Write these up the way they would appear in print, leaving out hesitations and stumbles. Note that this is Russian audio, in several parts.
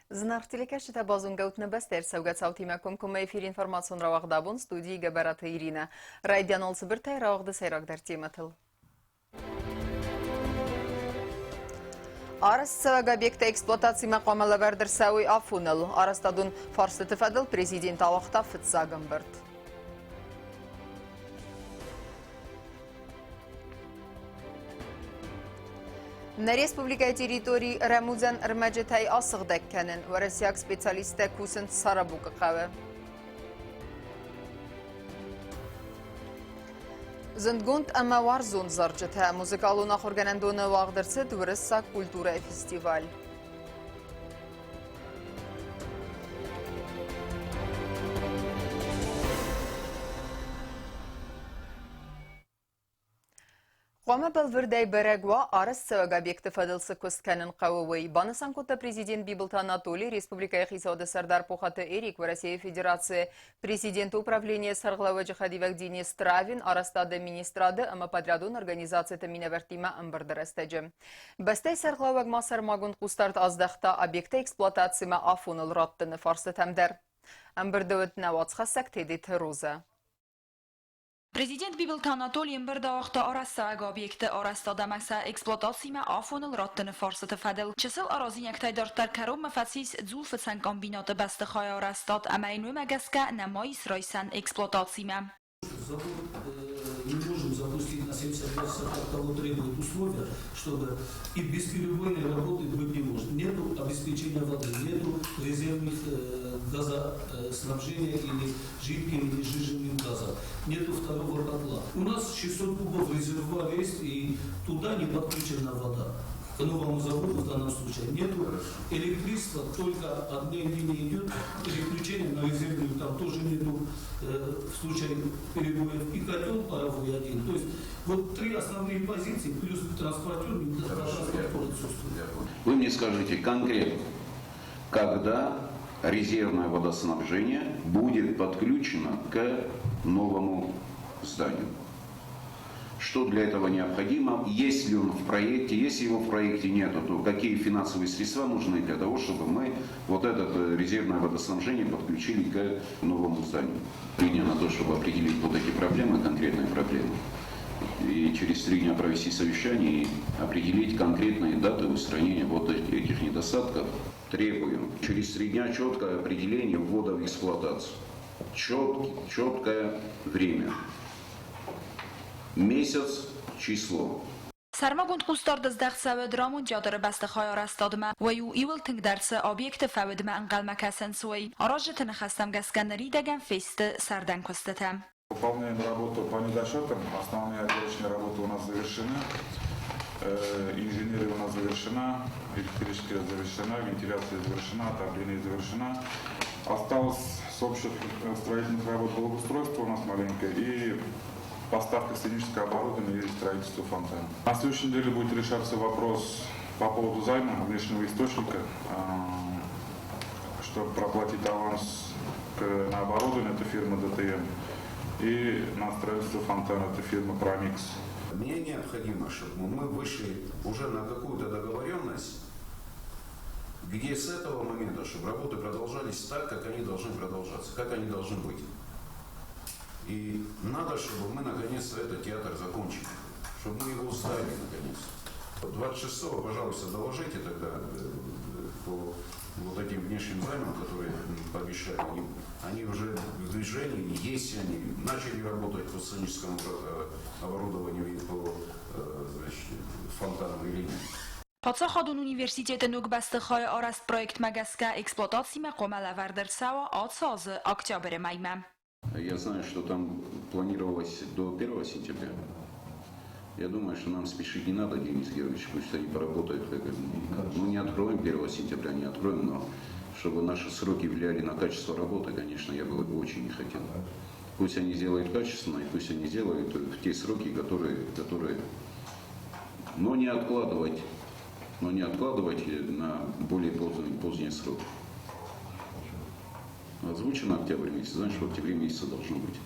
Знахтилекеш та базун гаутна бастер саугат саути маком куме эфир информацион равагдабун студии Габарата Ирина. Райдян олсы бір тай равагды сайрагдар тематыл. Арас саваг объекта эксплуатации мақамала вардыр сауи афунал. Арастадун фарсы тифадыл президент авақта фитсагын бірд. На республика территории Рамузан Рмаджетай асығдак кәнін. Варасияк специалисты кусын сарабуқы қавы. Зындгунд әмі варзун зарджеті. Музыкалуна қорганандуны вағдырсы Дурысса культура фестиваль. Қома білвірдай бірәгуа арыс саваг объекті фадылсы көскәнін қауывай. Банысан көтті президент Бибылт Анатолий, Республика Яхисауды Сардар Пухаты Эрик, в России Федерации, президент управления Сарглавы Джихадивак Денис Травин, арастады министрады, ама подрядун организации Таминавертима Амбардырастаджи. Бастай Сарглавак Масар Магун Кустарт аздақта объекті эксплуатацияма афуныл раттыны фарсы тәмдер. Амбардывытна вацхасак тедет Роза. Президент Бибылт Анатолий бірді вақта арастаг объекті арастада макса эксплуатацияма афоныл раттыны фарсыты фадыл. Чысыл аразин яктайдартар каром мафасис дзулфыцан комбинаты басты хай арастад амайну магаска намайс райсан эксплуатацияма. Не можем запустить на 70% от того требует условия, чтобы и бесперебойной работы быть не может. Нету обеспечения воды, нету резервных газоснабжения или жидким или жиженным газом, нету второго котла. У нас 600 кубов резервуар есть, и туда не подключена вода. К новому заводу в данном случае нету электричества, только одной линии идет, переключение на резервную, там тоже нету в случае перебоев, и котел паровой один. То есть вот три основные позиции, плюс транспортер, отсутствует. Вы мне скажите конкретно, когда резервное водоснабжение будет подключено к новому зданию? Что для этого необходимо, есть ли он в проекте, если его в проекте нет, то какие финансовые средства нужны для того, чтобы мы вот это резервное водоснабжение подключили к новому зданию. Принято на то, чтобы определить вот эти проблемы, конкретные проблемы, и через 3 дня провести совещание и определить конкретные даты устранения вот этих недостатков. Требуем через 3 дня четкое определение ввода в эксплуатацию, четкое время. Месяц, число. Сармагунд Кустард ازدخ سواد رامون جادر بست خیار استادمه و یو ایول تنگ درس آبیکت فودمه انقل مکسن سوی آراجت نخستم گسکنری دگم فیست سردن کستتم. Выполняем работу по недочетам. Основные отделочные работы у нас завершены. Инженерия у нас завершена, электрическая завершена, вентиляция завершена, отопление завершена. Осталось с общих строительных работ благоустройства у нас маленькое и поставка сценического оборудования и строительство фонтана. На следующей неделе будет решаться вопрос по поводу займа внешнего источника, чтобы проплатить аванс на оборудование, это фирма ДТМ, и на строительство фонтана, это фирма Промикс. Мне необходимо, чтобы мы вышли уже на какую-то договоренность, где с этого момента, чтобы работы продолжались так, как они должны продолжаться, как они должны быть. И надо, чтобы мы наконец-то этот театр закончили, чтобы мы его сдали наконец. 26-го, пожалуйста, доложите тогда по вот этим внешним займам, которые пообещали. Они уже в движении, есть они, начали работать по сценическому оборудованию и по фонтану или нет. پاتسا خادون университеті نوگ بسته خواهی آرست پرویکت مگسکه اکسپلواتاسی مقامه لوردر سوا آتساز اکتیابر میمه. Я знаю, что там планировалось до 1 сентября. Я думаю, что нам спешить не надо, Денис Георгиевич, пусть они поработают. Ну, не откроем 1 сентября, не откроем, но чтобы наши сроки влияли на качество работы, конечно, я бы очень не хотел. Пусть они сделают качественно, и пусть они сделают в те сроки, которые... Но не откладывать на более поздний срок. Озвучено октябрь месяц, значит, в октябре месяце должно быть.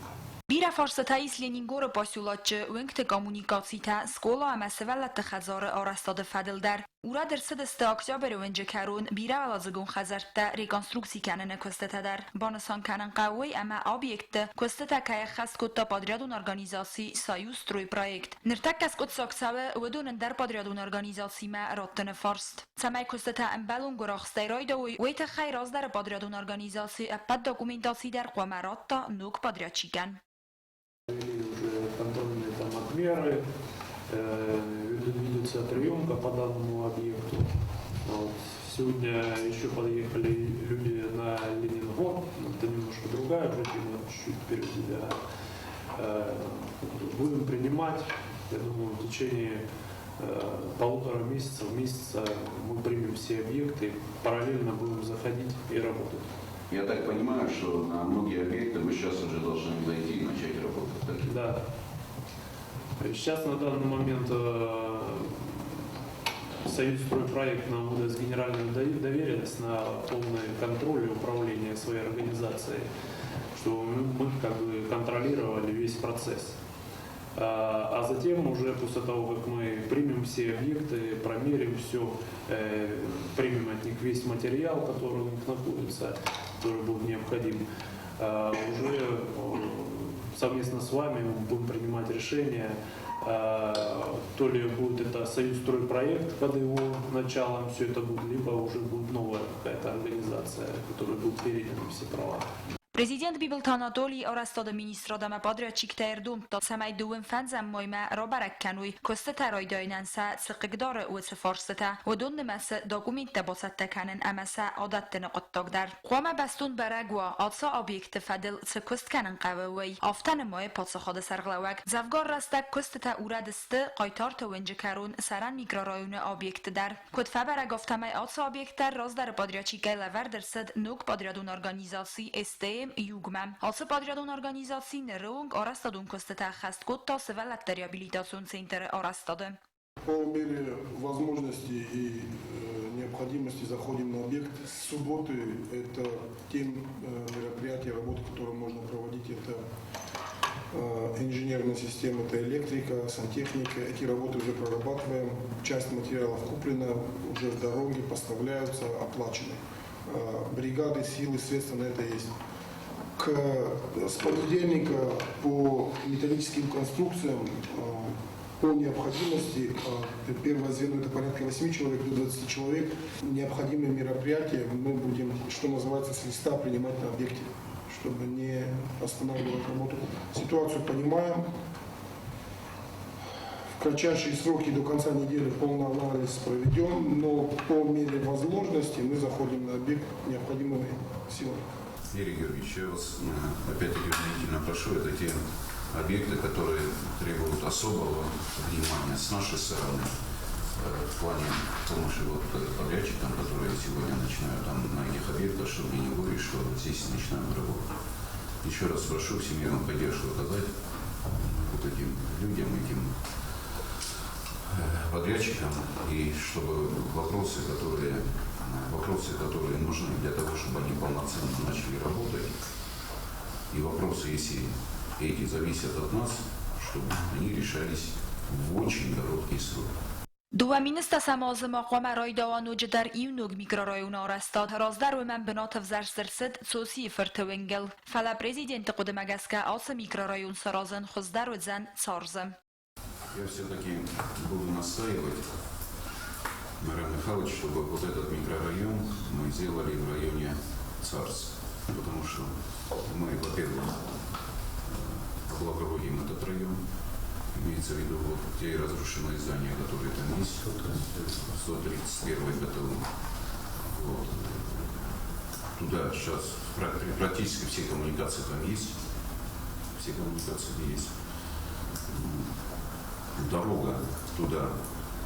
Bir Միրա ֆորսաթայիս Լենինգորը պասյուլաճը ուենքտը կոմունիկացիթա սկոլա ամասվալատ խազարը արաստադը ֆադլդար Ուրա դրսդստը օկտոբեր ունջքարուն բիրա ալազգուն խազարտա ռեկոնստրուկցի կանենը կոստետադար բոնուսան կանան կավոյ ամա օբյեկտը կոստետա կայ խասկոտա պատրյադուն օրգանիզացի Союз строй проект Նրտակ կասկոտ սոքսավը ուդուն ընդար պատրյադուն օրգանիզացի մա ռոտտը ֆորստ Սամայ կոստետա ամբալուն գորախ ստերոյդոյ ուեթը խայ ռոզդարը պատրյադուն օրգանիզացի ապատ դոկումենտացի դար ყոմարոտտա նուկ պատրյադչիկան Уже контрольные там отмеры, ведется приемка по данному объекту. Вот. Сегодня еще подъехали люди на Ленингор, это немножко другая уже тема, чуть-чуть впереди. Будем принимать, я думаю, в течение полутора месяца мы примем все объекты, параллельно будем заходить и работать. Я так понимаю, что на многие объекты мы сейчас уже должны зайти и начать работать. Так? Да. Сейчас на данный момент Союз стройпроект нам выдаст генеральную доверенность на полный контроль и управление своей организацией, чтобы мы как бы контролировали весь процесс. А затем уже после того, как мы примем все объекты, промерим все, примем от них весь материал, который у них находится, который будет необходим, уже совместно с вами мы будем принимать решение, то ли будет это Союз стройпроект под его началом все это будет, либо уже будет новая какая-то организация, которая будет переданы все права. Президент Бибелтанатолий Орастада министродама подрядчикта Эрдунто самай дуын фанзам мойма робараккануй костата ройдойнанса цقигдار уц форсата ودون مس داكومنت بوسات كانن امسا عادت نقطدار قوما بستون برگوا آتسا اوبیکت فدل سکست کنن قووی آفتن مای پاتسخاد سرغلوک زفگار رستک کستتا اوردست قایتار تا ونجکارون سران میکرارایون اوبیکت در کد فبرگ آفتمای آتسا اوبیکت در راز در پادریاچیکای لوردرسد نوک پادریادون ارگانیزاسی استیم Югмам. Also подрядун организации нерунг орастадун костета хасткотта севалат реабилитацион центр орастады. По мере возможности и необходимости заходим на объект. С субботы это те мероприятия, работы, которые можно проводить. Это инженерная система, это электрика, сантехника. Эти работы уже прорабатываем. Часть материалов куплена, уже в дороге, поставляются, оплачены. Бригады, силы, средства на это есть. С понедельника по металлическим конструкциям по необходимости, первое звено это порядка 8 человек до 20 человек, необходимые мероприятия мы будем, что называется, с листа принимать на объекте, чтобы не останавливать работу. Ситуацию понимаем. В кратчайшие сроки до конца недели полный анализ проведем, но по мере возможности мы заходим на объект необходимыми силами. Юрий Георгиевич, я вас опять-таки внимательно прошу, это те объекты, которые требуют особого внимания с нашей стороны в плане помощи подрядчикам, которые сегодня начинают там на этих объектах, чтобы не говорить, что здесь начинаем работать. Еще раз прошу всемирную поддержку оказать вот этим людям, этим подрядчикам, и чтобы вопросы, которые нужны для того, чтобы они полноценно начали работать, и вопросы, если эти зависят от нас, чтобы они решались в очень короткий срок. دوامینست سمازم آقام رایدوان و جدر ایونوگ میکرارایون آرستاد رازدر و من بنات وزر سرسد سوسی فرتوینگل فلا президент قدمگسکه آس میکرارایون سرازن خزدر و زن سارزم. Я все-таки буду настаивать, Мария Михайлович, чтобы вот этот микрорайон мы сделали в районе Царств, потому что мы, во-первых, облагородим этот район, имеется в виду вот те разрушенные здания, которые там есть, 131-й батальон. Вот. Туда сейчас практически все коммуникации там есть, Дорога туда,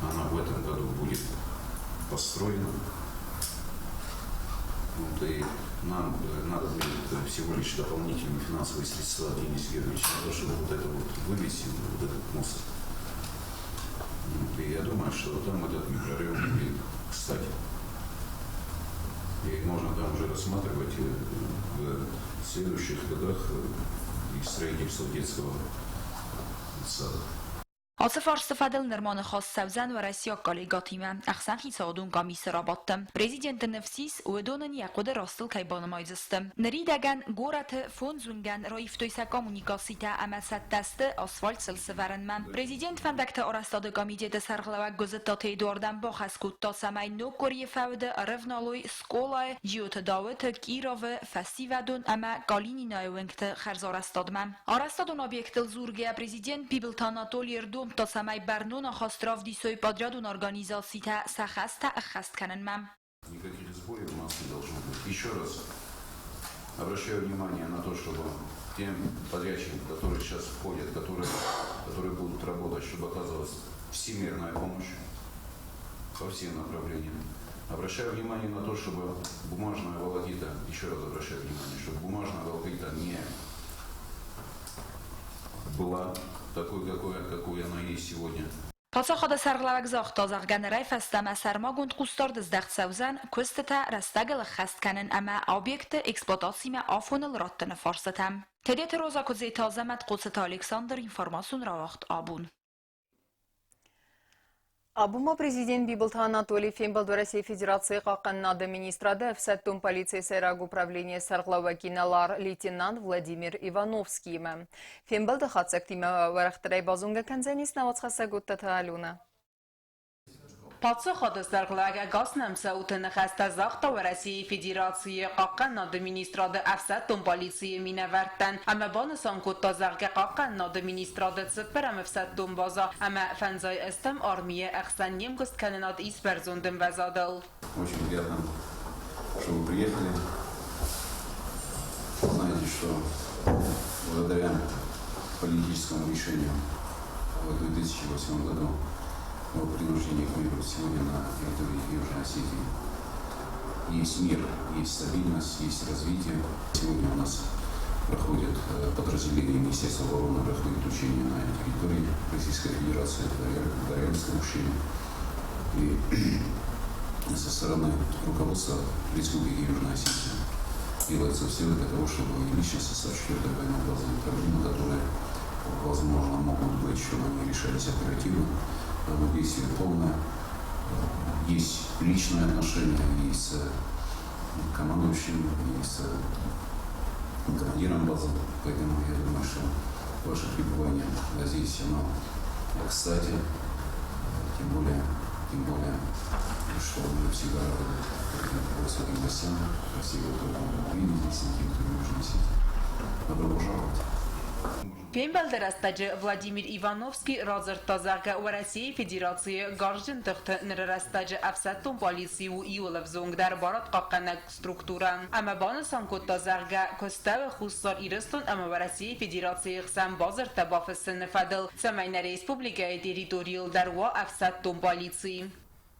она в этом году будет построена. Вот, и нам надо будет всего лишь дополнительные финансовые средства, Денис Георгиевич, для того, чтобы вот это вот вывести, вот этот мост. Вот, и я думаю, что там этот микрорайон будет кстати. И можно там уже рассматривать в следующих годах и строительство детского сада. Ացեֆարսը ֆադել նրմանը խոստավզան վարասիո կոլեգոտիմը ախսանքի սողդուն կամիսը ռաբոտը Պրեզիդենտը նվսիս ուեդոնն յակոդը ռոստլ կայբոնը մայզստը Նրի դագան գորաթը ֆոն զունգան ռոիվտոյսա կոմունիկասիտա ամասատ տաստը ասվալտ սլսը վարնմա Պրեզիդենտ ֆանդակտը օրաստադը կամիդետը սարղլավակ գոզտոթե դորդան բոխասկուտ տոսամայ նոկորի ֆավդը արևնալոյ սկոլայ ջիոթը դավեթը կիրովը ֆասիվադոն ամա կալինի նայվենքտը խարզորաստադմա Արաստադոն օբյեկտել զուրգեա Պրեզիդենտ Բիբլտ Անատոլի Երդում Тосамай Барнуна Хостров Дисой подрядун организацита Сахаста Ахастканенмам. Никаких сбоев у нас не должно быть. Еще раз обращаю внимание на то, чтобы тем подрядчикам, которые сейчас входят, которые будут работать, чтобы оказывалась всемирная помощь по всем направлениям. Обращаю внимание на то, чтобы бумажная волокита, еще раз обращаю внимание, чтобы бумажная волокита не была такой, какой она есть сегодня. Пацախոդը սարլավակ զաղթո զաղգաներայ ֆաստամա սարմագունդ կուստորդը զդաղցավզան կուստտա ռաստագը լխաստկանեն ամա օբյեկտը էքսպոտացիմա աֆոնը լրոտտնը ֆորստամ։ Թեդեթը ռոզակոզի թազամատ կուստտա Ալեքսանդր ինվորմասուն ռավաղտ աբուն։ Абума президент Бибилта Анатолий Фембал России Федерации Каканнада министрада в Саттум полиции Сайраг управления Сарглавакиналар лейтенант Владимир Ивановский. Фембал Дахацактима Варахтрай Базунга Канзанис Навацхасагутта Алюна. Пацախոդը սարգլագա գասնամսա ուտենախաստա զաղթա России Федерации Каканнада министрада в Саттум полиции минавартан ама бонусан кутта зաղգա Каканнада министрада цыпперам в Саттум база ама фанзай эстам армия ахсан немгост каненад исперзундым вазадал. Очень приятно, что вы приехали. Знаете, что благодаря политическому решению в 2008 году о принуждении к миру сегодня на территории Южной Осетии есть мир, есть стабильность, есть развитие. Сегодня у нас проходит подразделение Министерства обороны, проходит учение на территории Российской Федерации, в Дарьянском ущелье. И со стороны руководства Республики Южная Осетия делается все для того, чтобы личный состав 4-й военной базы, проблемы, которые, возможно, могут быть, чтобы они решались оперативно, действие полное. Есть личное отношение и с командующим, и с командиром базы. Поэтому я думаю, что ваше пребывание здесь, оно кстати, тем более, что мы всегда рады высоким гостям, красиво видеть здесь, на территории Южной Осетии. Добро пожаловать. Фембалдерастаджи Владимир Ивановский разырта зағға России Федерации гаржын тұқты нырырастаджи Афсаттум полицию иолов зонгдар барат қаққанак структура. Ама баны санкотта зағға көставы хуссар ирыстун ама России Федерации қсан базырта бафысын фадыл самайна республика территориал дарва Афсаттум полиции.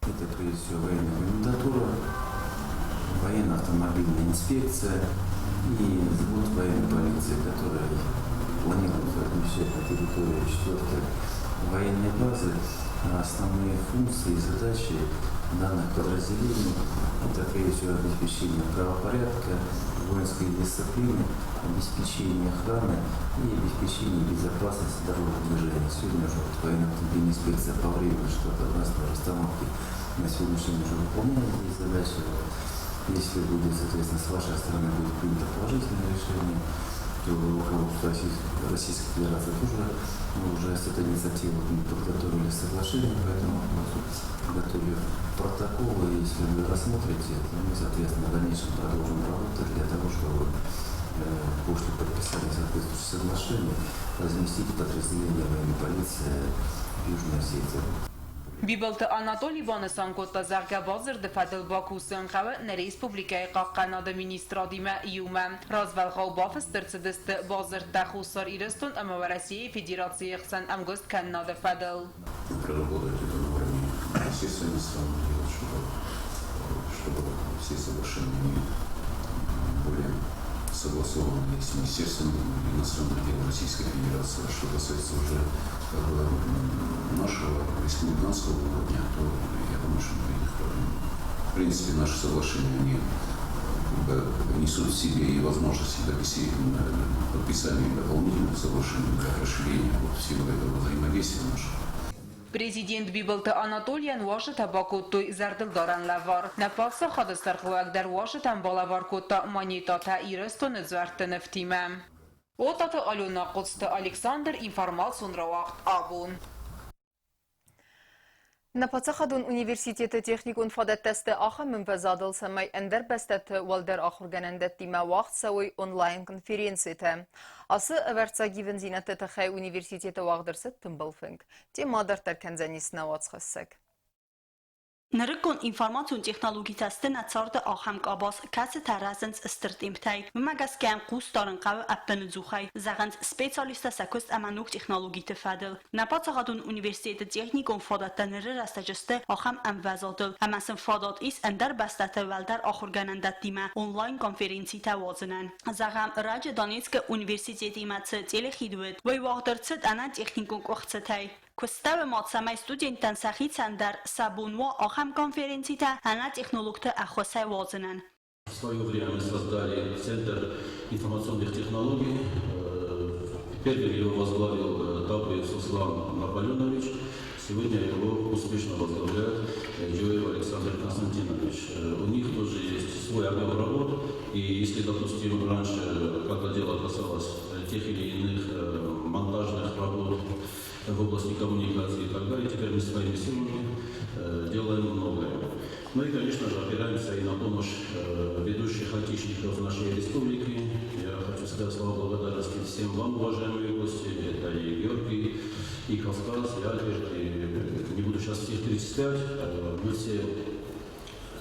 Это прежде всего военная комендатура, военно-автомобильная инспекция и взвод военной полиции, которая планируется размещать на территории 4-й военной базы. Основные функции и задачи данных подразделений – это прежде всего обеспечение правопорядка, воинской дисциплины, обеспечение охраны и обеспечение безопасности дорожного движения. Сегодня уже военно-автомобильная инспекция по времени, что согласно расстановке на сегодняшний день уже выполняет здесь задачи. Если будет, соответственно, с вашей стороны будет принято положительное решение, то руководство Российской Федерации тоже уже с этой инициативой мы подготовили соглашение, поэтому подготовили протоколы, и если вы рассмотрите, то мы, соответственно, в дальнейшем продолжим работать для того, чтобы после подписания соответствующих соглашений разместить подразделение военной полиции в Южной Осетии. Бибилта Анатолий Банасан котта зағға базыр дефадыл Бакусын қавы на республикай қаққанады министрадима июма. Развалғау бафыстыр цедісті базыр тахусар ирыстун ама в России Федерации қсан амгост каннады фадыл. Проработать это на уровне естественной страны, чтобы все соглашения более согласованы с Министерством иностранных дел Российской Федерации. Что касается уже нашего республиканского уровня, то я думаю, что в принципе наши соглашения, они несут в себе и возможности подписания дополнительных соглашений для расширения всего этого взаимодействия нашего. Президент Бибелта Анатолиян Вашингтон Бакуту Зардылдаран Лавар. Напавса Хадастархуак дар Вашингтон Балавар Кута Манитата Ирестон Звартен Втима. Отата Алена Куста Александр информацион Равахт Абун. Напацахадун университеты техникун фадаттасты аха мümfezadıl самай эндер бәстәті валдар ахурганандат дима вақт сауй онлайн конференцияты. Асы әвәртса гивен зинаты тахай университеты вағдырсы тымбылфынг. Темадар тарканзанисна вацхассак. Նրկոն ինվարմացուն տեխնոլոգի տեստենա ծարդը աղհամ կաբաս կացը թարազնց ստրտիմթայ մմագաս կյան կուս տարն կավը ապտն ձուխայ զաղանց սպեցիալիստա սակոստ ամանուկ տեխնոլոգի տվադել նապացաղադուն ունիվերսիտետը տեխնիկոն ֆադատաները ռաստաջստը աղհամ ամվազադել ամասն ֆադատ իս ընդար բաստատը վալդար ախորգանանդատ դիմա օնլայն կոնֆերենցի տավազնան զաղամ ռաջը դանիցկը ունիվերսիտետի մացը տելեխիդուետ վայ վաղդրցըտ անան տեխնիկոն կողցըթայ Костава мацамай студентан сахицандар сабунво ахам конференцита ана технологта ахосай вазанан. В свое время мы создали Центр информационных технологий. Первый его возглавил Табриев Суслан Наполеонович. Сегодня его успешно возглавляет Джоев Александр Константинович. У них тоже есть свой объем работ. И если, допустим, раньше, когда дело касалось тех или иных монтажных работ, в области коммуникации и так далее. Теперь мы своими силами делаем многое. Ну и, конечно же, опираемся и на помощь ведущих айтишников нашей республики. Я хочу сказать слова благодарности всем вам, уважаемые гости. Это и Георгий, и Кавказ, и Альберт, и не буду сейчас всех перечислять. Мы все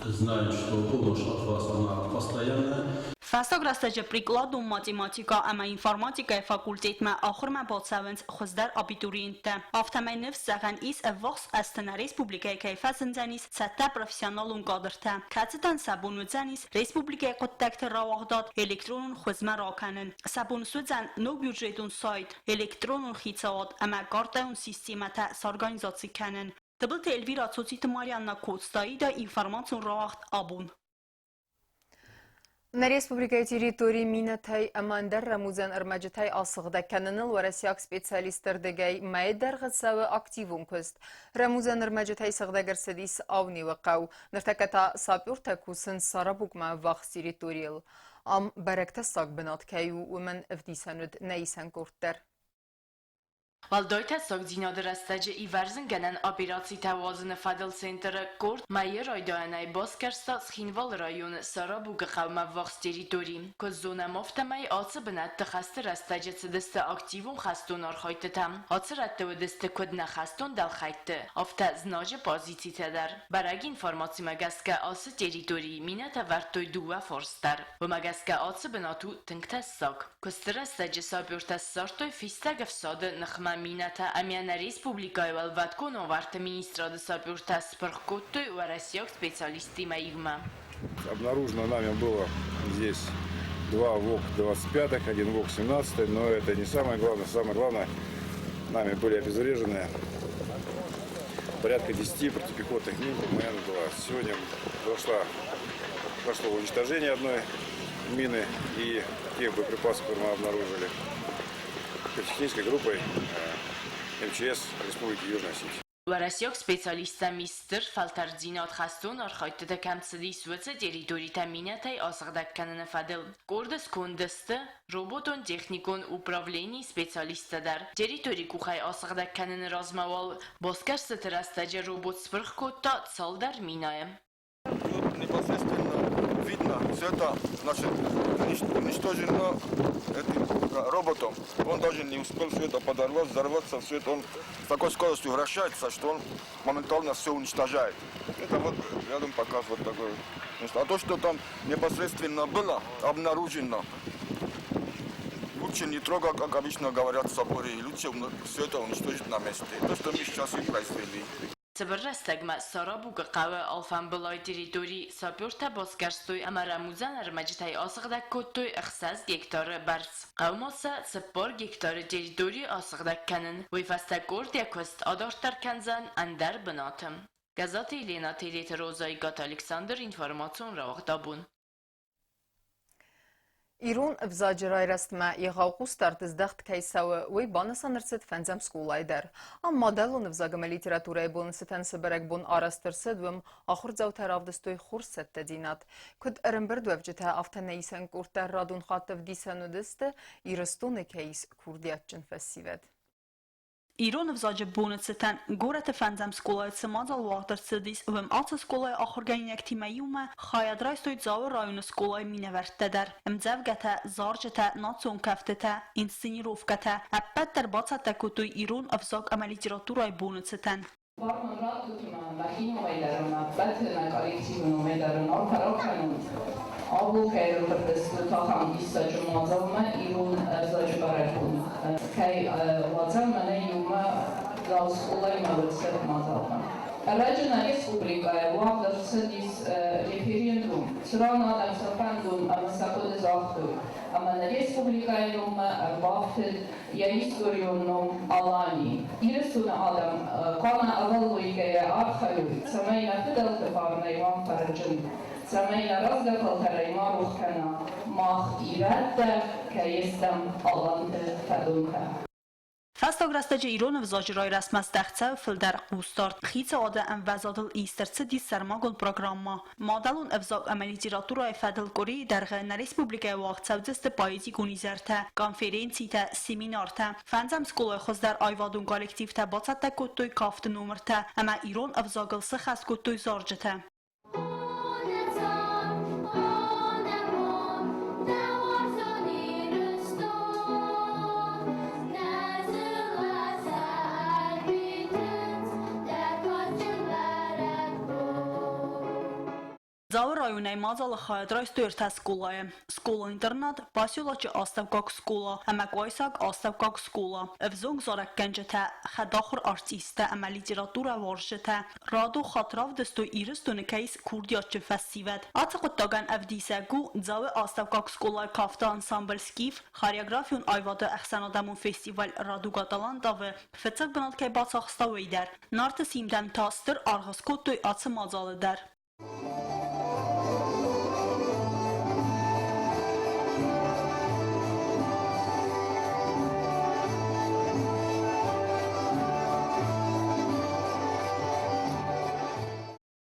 знаем, что помощь от вас, она постоянная. Ֆաստագրաստաճը պրիկլադում մաթեմատիկա ամա ինվարմատիկա ֆակուլտետմա ախորմա բոցավենց խոզդար աբիտուրիենտը ավտամայնև սաղան իս վողս աստանա ռեսպուբլիկայի կայֆասնձանիս ցատա պրոֆեսիոնալուն կադրթա կացտան սաբունուձանիս ռեսպուբլիկայի կոտտակտը ռավաղդատ էլեկտրոնուն խոզմա ռականն սաբունսուձան նո բյուջետուն сайт էլեկտրոնուն խիցավատ ամա կարտայուն սիստեմատա սարգանիզացիքանն դբլտ Էլվիրա Ցոցիտը Մարիաննա Կոստաիդա ինվարմացիոն ռավաղդ абун. На республикой территории Минатай Амандар Рамузан Армаджитай Асыгда каныныл варасяк специалисттардыгай майдар гыцавы активун көст. Рамузан Армаджитай сыгдагар садис авни вақау. Ныртаката сапюрта кусын сарабукма вақ территориал. Ам баракта сак бинат каю умен эвдисanud нейсан курттар. Валдойта согдинадыр астаджы и варзынганан операции тавазыны Фадл Центры Корт майер айдаанай Баскарста Схинвал районы Сарабуга қавма вақс территории. Көз зона мофтамай асы бінат тахастыр астаджы цидысты активун хастун архайты там. Асы ратты өдісті көдна хастун дал хайтты. Афта знажы позиции тадар. Бараги информации магаска асы территории мината вартой дуа форстар. В магаска асы бінату тыңтас сак. Көстыр астаджы сапюртас сартой фистагав сады нахма Мината Амяна Республика Валватконо варта министра Десапюрта Спаркоттой у Россиях специалисты Маивма. Обнаружено нами было здесь 2 ВОК-25, 1 ВОК-17, но это не самое главное. Самое главное, нами были обезврежены порядка 10 противопехотных мин МН-2. Сегодня прошло уничтожение одной мины и тех боеприпасов, которые мы обнаружили. Технической группой МЧС Республики Южная Осетия. Россиях специалиста мистер Фалтардзинат Хастун архайтыда камцыды суэца территорита минатай асыгдакканын фадыл. Кордыс кондысты роботон техникон управлений специалистадар. Территории кухай асыгдакканын размавал Боскар сытырастаджа робот спырхкотта цалдар минаем. Непосредственно видно, все это, значит, уничтожено этим роботом. Он даже не успел все это подорвать, взорваться, все это он с такой скоростью вращается, что он моментально все уничтожает. Это вот рядом показывает такой. А то, что там непосредственно было обнаружено, лучше не трогать, как обычно говорят в соборе, лучше все это уничтожить на месте. То, что мы сейчас и произвели. Цыбыррастагма Сарабуга қавы алфан былай территории сапюрта Баскарстой Амарамузан Армаджитай асыгдак коттой ықсаз гектары барц. Қавмаса цыппар гектары территории асыгдакканын. Вайфаста кордия көст адартар канзан андар бынатым. Газаты Елена Телет Розай Гат Александр информацион равахдабун. Ирун взаджирай растма եղաղու ստարտыз դաղթ կայսավը ուй բանասան ըրցետ ֆենձամ սկուլայդար. Ամ մադալուն վզագմը լիտերատուրայի բոնսըտան սբերակ բոն արաստырсыд վմ ախուր ձավթարավդստոյ խուրսետ տեդինատ. Կուդ ըրմբրդ վևջիթա ավթանեիսան կուրտար ռադուն խատվ դիսանուդստը իրստուն էքեիս կուրդիատչն ֆեսիվեդ. Իրոն վզաջբոնեցտան գորեթ ֆանձամ սկոլայ սմածալ վաղդրցդիս վմ ացը սկոլայ ախորգանինակ թիմայումը խայադրայստոյ ծավը ռայունը սկոլայ մինավերտտեդար ըմձավ գաթա զարջթա նացոն կավտետա ինսցենիրովկաթա ապպատտար բացատակուտոյ իրոն վզակ ամա լիտերատուրայ բոնեցտան Varmanrat tutma, makino meydarına, batına kolektivunu meydarına, ortarokanın avlu kayru pırtıstı tahan dissa cumazavma irun zajbarakun. Kay vazavmana yuma zavskulayma vıtsat mazavma. Rajna Respublikaya vaqdırsadis referendum. Sırana adam sapandun ama sakıdı zahtu. Ama Respublikaya yuma vaqtı ya istorionum alani. İrisuna adam kana avalluygaya arxayu. Samayna fidaltı farnay van farajın. Samayna razgafaltaray maruhkana. Mah iradda kayestam alantı fadunka. Fastograstacı İronov zajirای رسم استخڅه فلدر قوستار خیت آده ام وزادل ایسترڅه دی سرماگل پروگراما مادلون افزاق عملی تیراتورای فدل کوری در غن ریسپوبلیکای واقع سودست پاییزی گونیزرته کانفرنسی تا سیمینار تا فنزم سکولای خوز در آیوادون کالکتیو تا باصد تا کتوی کافت نومر تا اما ایران افزاقل سخ از کتوی زارجته Zauă rayonay mazal xayadray störtə skolaya. Skola-internat, Basyolaçı Astavkak skola, Əməkvaysak Astavkak skola. Evzong zarak gəncətə, xədaxır artistə, əmə literatura varjətə, rado xatrav dësto iristonu kejs kurdiyatçı festivet. Atı qıttagan evdisəgu, Zauă Astavkak skola kafta ansambl skif, xoreografiyon ayvadı əxsən adamın festival radu qatalan davı, fıtsaq qınat kej batsaqsta veydər. Nartı simdən tastır, arğız kottoy atı mazalıdər.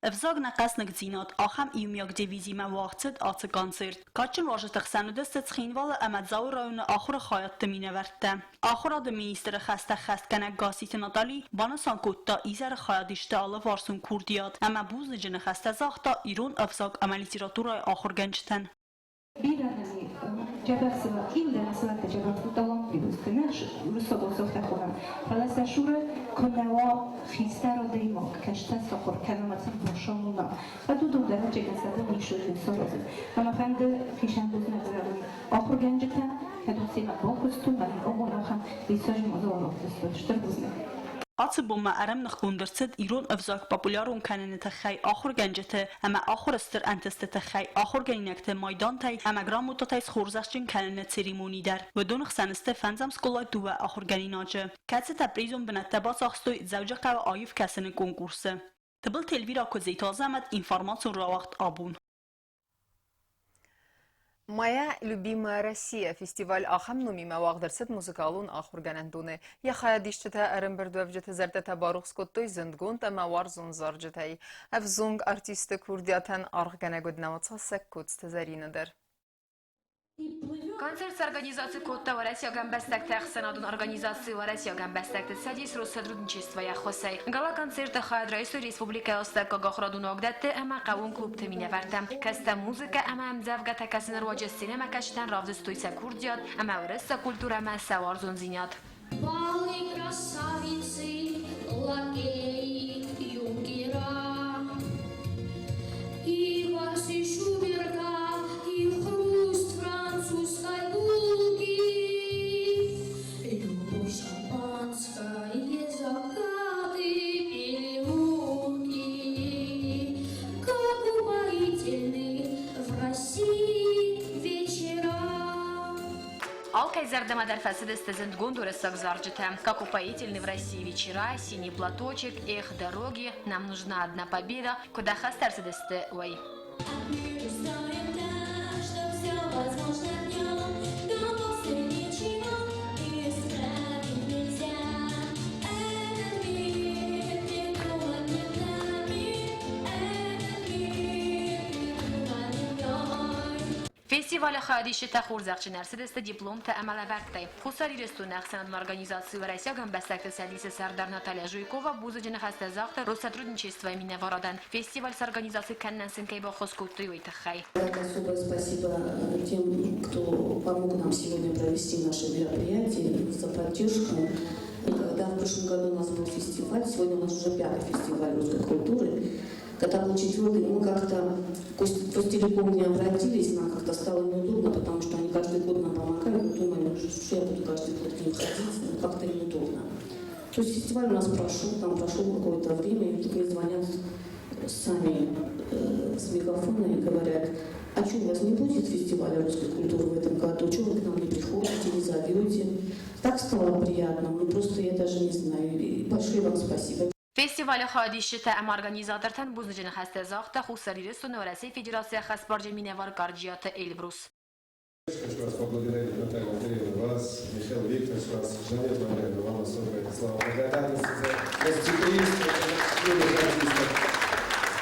Evzag naqasnıq zinat, axam iyumyak devizimə vaxtsid atı konsert. Kaçın vajı təxsənüdəstə çıxinvalı əmədzavı rayonu axura xayatdı minəvərtdə. Axura da ministeri xəstə xəstkənək qasiti Natali, bana sankotda izər xayadişdə alı varsun kurdiyat. Əmə buzlıcını xəstə zaxda İron evzag əmə literaturaya axur gənctən. Biranami cevapsıva kimde mesela cevap tutalım biliyoruz. Nаш Rusodosov takuram. Falasa şura konava xistaro deymak. Kaçta sakor kanamatın başamuna. Adu do derece kasada nişoji sorozu. Ama fende fişan buzna zaravi. Ahur genceten kadosina bokustu bari obonaxan lisaj mazorov destuştur buzna. Atı bu mərəm nıxqundırçıd İron evzak populyarun kanını təxəy axur gəncəti, əmə axur istır əntəstə təxəy axur gəninəkdə maydan təy, əmə qram mutatais xorzaşçın kanını seremonidər. Və donıq sənistə fənzəm skolay duvə axur gəninacı. Kətsi təbrizun binətdə bas axstoy zəvcə qəvə ayıf kəsinin konkursu. Tıbıl telvira kuzeyta zəmət informasyon ravaqt abun. Моя любимая Россия фестиваль ахамну мима вагдырсыд музыкалун ахурганандуны. Я хаядиштата арымбердвевжета зертата барух скоттой зындгун тама варзун заржетай. Авзунг артисты курдиатан архганагуднаваца секкутсты заринадыр. Концерт с организацией Котта Россия Гамбестек Техсенадун организации Россия Гамбестек Садис Россотрудничества Яхосей. Гала концерта Хадрайсу Республика Остека Гохрадун Огдетте Ама Кавун клуб Темине Вартам. Каста музыка Ама Амзавга Такасин Роджа Синема Каштан Равдыстуйся Курдиат Ама Уресса культура Ама Саварзун Зинят. Балы красавицы, лакеи, юнкера и вальсы Шуберта и хруст французской булки, любовь шампанское, закаты, переулки, как упоительны в России вечера. Алкайзар Дамадарфасы дестезент Гондурес Сакзарджита. Как упоительны в России вечера, синий платочек, эх, дороги, нам нужна одна победа, куда хастарсы десте, ой. Знаем, да, что все возможно. فستیوال خادیش تخورزخش نرسدست دیپلم تا عمل وقتی خساری رستو نخسند organizacji Rosja gambastakte sedise Serdar Natalia Жуйкова бузыжны хасты завтра Россотрудничество имени Вородан. Фестиваль с организацией Каннансен Кейбо Хоскутту и Тахай. Особое спасибо тем, кто помог нам сегодня провести наше мероприятие, за поддержку. Когда в прошлом году у нас был фестиваль, сегодня у нас уже 5-й фестиваль русской культуры. Когда был 4-й, мы как-то по телефону не обратились, нам как-то стало неудобно, потому что они каждый год нам помогают. Мы думали, что я буду каждый год к ним ходить, но как-то неудобно. То есть фестиваль у нас прошел какое-то время, и тут мне звонят сами с мегафона и говорят: а что, у вас не будет фестиваля русской культуры в этом году? Чего вы к нам не приходите, не зовете? Так стало приятно, ну просто я даже не знаю. И большое вам спасибо. فستیوال خادیش تا organizatordan buzıcını hasta zaxta xusari restu Norasi Federatsiya Xasparja Minevar Garjiyata Elbrus. Хочу вас поблагодарить, Наталья Андреевна, вас, Михаил Викторович, вас, Жанет Валерьевна, вам особое слова благодарности за гостеприимство,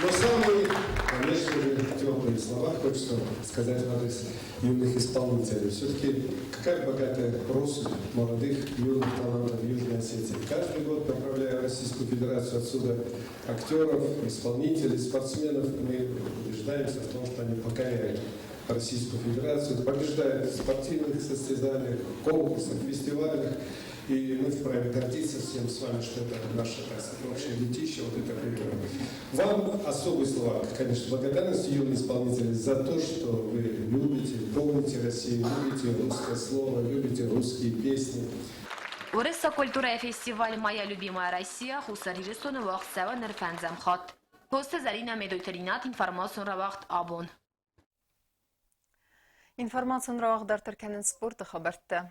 но самые, конечно же, теплые слова хочется сказать в адрес юных исполнителей. Все-таки какая богатая россыпь молодых юных талантов в Южной Осетии. Каждый год, направляя Российскую Федерацию отсюда актеров, исполнителей, спортсменов, мы убеждаемся в том, что они покоряют Российскую Федерацию, побеждают в спортивных состязаниях, конкурсах, фестивалях. И мы вправе гордиться всем с вами, что это наше общее детище, вот это пример. Вам особые слова, конечно, благодарности, юные исполнители, за то, что вы любите, помните Россию, любите русское слово, любите русские песни. Урысса культура фестиваль «Моя любимая Россия» хусари рестуны вақт сава нерфанзам хат. Пост зарина медойтеринат информацион равақт абон. Информацион равақт дартырканын спорты хабарты.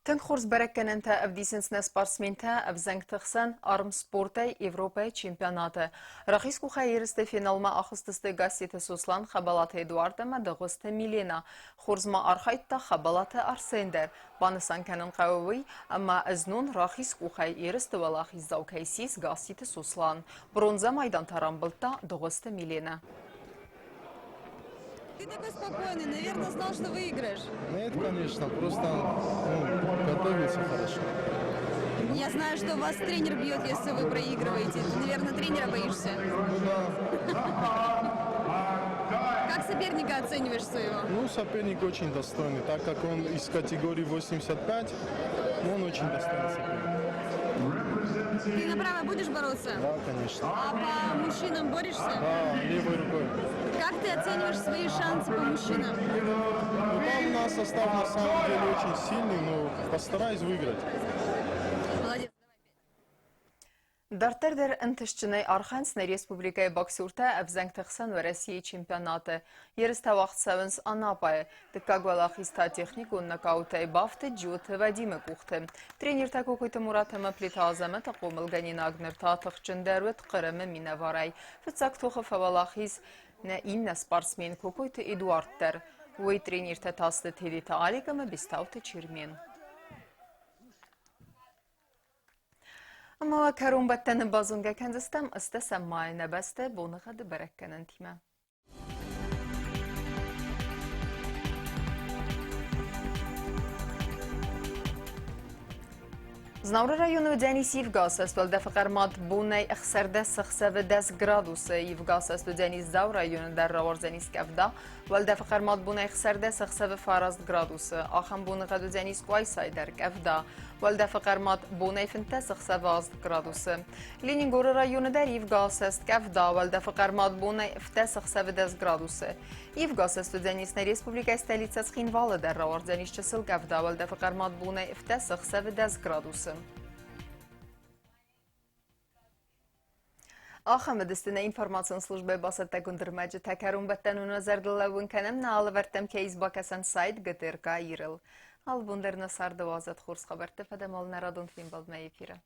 Тенхорс береккененте авдисенсне спортсменте авзангтыхсан арм спортай Европа чемпионаты. Рахиску хайырысты финалма ахыстысты гасеті сослан хабалаты Эдуардама дығысты Милена. Хорзма архайтта хабалаты Арсендер. Банысан кәнін қауывый, амма әзнун Рахиску хайырысты валахиз заукайсис гасеті сослан. Бронза майдан тарамбылта дығысты Милена. Ты такой спокойный, наверное, знал, что выиграешь. Нет, конечно, просто готовился хорошо. Я знаю, что вас тренер бьет, если вы проигрываете. Ты, наверное, тренера боишься. Как соперника оцениваешь своего? Ну, соперник очень достойный, так как он из категории 85, он очень достойный соперник. Ты направо будешь бороться? Да, конечно. А по мужчинам борешься? Да, левой рукой. Как ты оцениваешь свои шансы по мужчинам? Ну, там у нас состав на самом деле очень сильный, но постараюсь выиграть. Молодец. Дартардер انتشتنای آرخانسنای ریسپوبلیکای باکسورتا افزنگتخسن و رسیه چمپیونات یرستا وقت سوینس آناپای دکاگوالاخیستا تکنیک و نکاوتای بافت جوت و دیمه کوخته ترینیر تاکوکویت مراتم پلیت آزمه تقوم الگنین آگنر تا تخچندر و تقرم مینوارای فتساک توخ فوالاخیز این سپارسمین کوکویت ادوارد تر وی ترینیر تتاست تهدیت آلیگم بستاوت چیرمین اما کرون بتن بازونگه کندستم استسم مای نبسته بونغه برکنن تیمه. Знаура району Денис Евгасас валдаф гармат бунай اخسرده سخسه و 10 گرادوس Евгасас Денис Зау району در راور Денис کفدا والداف قرمات بونای اخسرده سخسه و 12 گرادوس آخم بونغه دو Денис کوایسای در کفدا والداف قرمات بونای فنته سخسه و 12 گرادوس لینینگور رایونو در Евгасас کفدا والداف قرمات بونای افته سخسه و 10 گرادوس Евгасас Денис на республика столица Схинвала در راور Денис часыл кفدا والداف قرمات بونای افته سخسه و 10 گرادوس آخر دستنا اینفورماسیون службы басата гундырмаджи такарун баттану назардылавын канам на алвартам кейз бакасан сайт ГТРК ирыл. Ал бундерна сарды вазат хурс хабарты фадамал нарадун фин балма эфира.